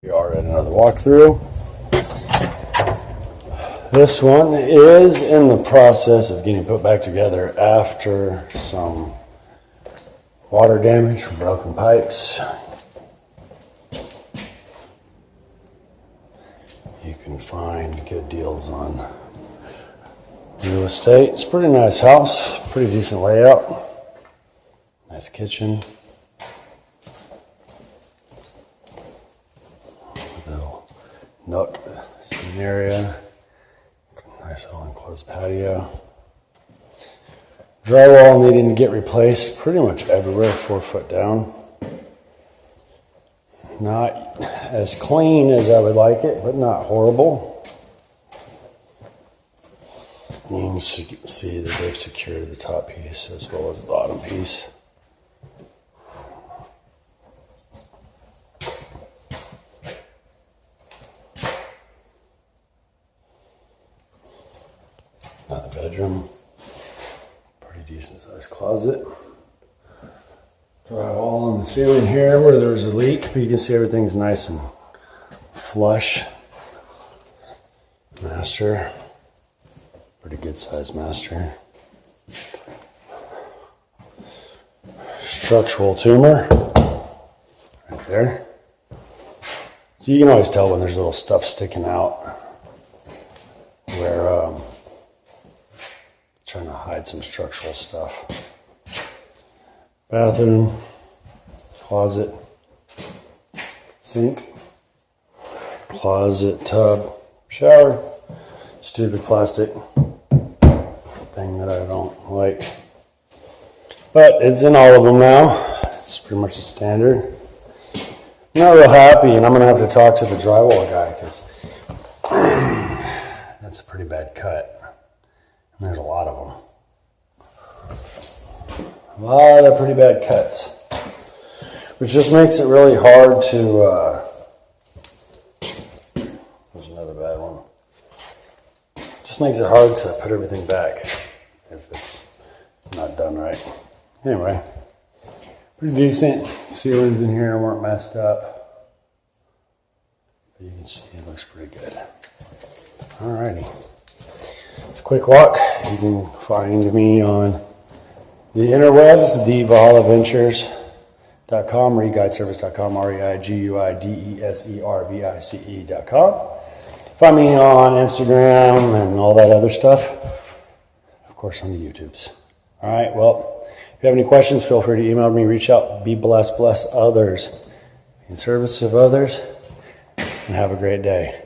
We are at another walkthrough. This one is in the process of getting put back together after some water damage from broken pipes. You can find good deals on real estate. It's a pretty nice house, pretty decent layout. Nice kitchen. Little nook sitting area. Nice little enclosed patio. Drywall needing to get replaced pretty much everywhere, 4 foot down. Not as clean as I would like it, but not horrible. You can see that they've secured the top piece as well as the bottom piece. Another bedroom. Pretty decent sized closet. Drywall on the ceiling here where there's a leak, but you can see everything's nice and flush. Master. Pretty good sized master. Structural tumor. Right there. So you can always tell when there's little stuff sticking out where trying to hide some structural stuff. Bathroom, closet, sink, closet, tub, shower. Stupid plastic thing that I don't like. But it's in all of them now. It's pretty much the standard. I'm not real happy, and I'm going to have to talk to the drywall guy because that's a pretty bad cut. And there's a lot of them. A lot of pretty bad cuts. Which just makes it really hard to... there's another bad one. Just makes it hard to put everything back if it's not done right. Anyway, pretty decent. Ceilings in here weren't messed up. But you can see it looks pretty good. Alrighty. It's a quick walk. You can find me on the interwebs, thevalhaventurers.com, reguideservice.com, reiguideservice.com. Find me on Instagram and all that other stuff. Of course, on the YouTubes. All right, well, if you have any questions, feel free to email me, reach out. Be blessed, bless others, in service of others, and have a great day.